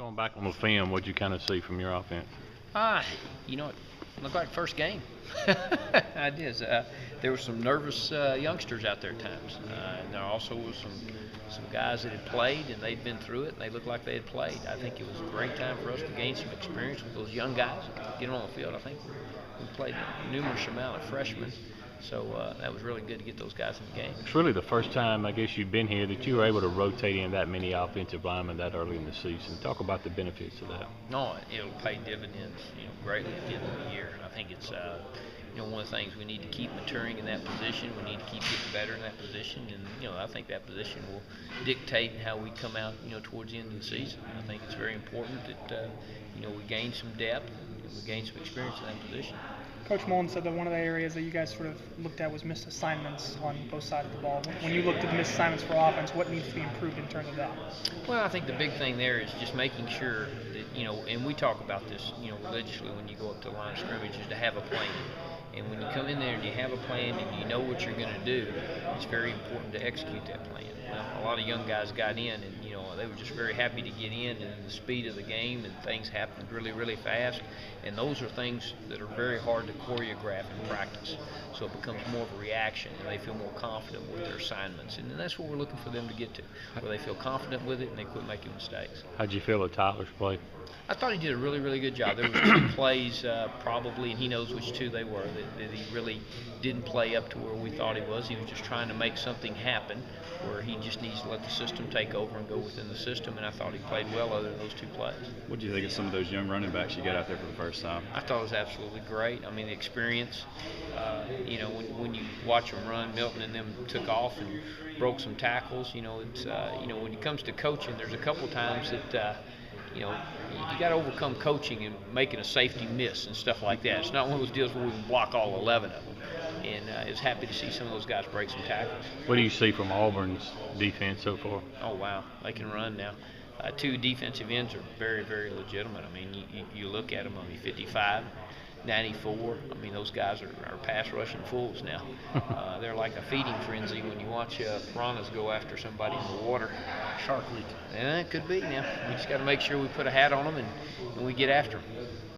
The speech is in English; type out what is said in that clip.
Going back on the film, what'd you kind of see from your offense? You know, it looked like first game. I did. There were some nervous youngsters out there at times. And there also was some guys that had played and they'd been through it and they looked like they had played. I think it was a great time for us to gain some experience with those young guys, get them on the field. I think we played a numerous amount of freshmen. So that was really good to get those guys in the game. It's really the first time, I guess, you've been here that you were able to rotate in that many offensive linemen that early in the season. Talk about the benefits of that. No, it'll pay dividends, greatly at the end of the year. I think it's, one of the things we need to keep maturing in that position. We need to keep getting better in that position, and I think that position will dictate how we come out, towards the end of the season. I think it's very important that we gain some depth, and we gain some experience in that position. Coach Mullen said that one of the areas that you guys sort of looked at was missed assignments on both sides of the ball. When you looked at the missed assignments for offense, what needs to be improved in terms of that? Well, I think the big thing there is just making sure that, and we talk about this, religiously when you go up to the line of scrimmage, is to have a plan. And when you come in there and you have a plan and you know what you're going to do, it's very important to execute that plan. Well, a lot of young guys got in and, they were just very happy to get in, and the speed of the game and things happened really, really fast. And those are things that are very hard to choreograph in practice. So it becomes more of a reaction and they feel more confident with their assignments. And that's what we're looking for them to get to, where they feel confident with it and they quit making mistakes. How'd you feel at Tyler's play? I thought he did a really, really good job. There were two plays probably, and he knows which two they were, that he really didn't play up to where we thought he was. He was just trying to make something happen where he just needs to let the system take over and go within the system, and I thought he played well other than those two plays. What do you think of some of those young running backs you got out there for the first time? I thought it was absolutely great. I mean, the experience, when you watch them run, Milton and them took off and broke some tackles. It's when it comes to coaching, there's a couple times that you got to overcome coaching and making a safety miss and stuff like that. It's not one of those deals where we can block all 11 of them. And I was happy to see some of those guys break some tackles. What do you see from Auburn's defense so far? Oh, wow. They can run now. Two defensive ends are very, very legitimate. I mean, you look at them, 55, 94. I mean, those guys are pass rushing fools now. They're like a feeding frenzy when you watch piranhas go after somebody in the water. Shark Week. Yeah, it could be now. We just got to make sure we put a hat on them and we get after them.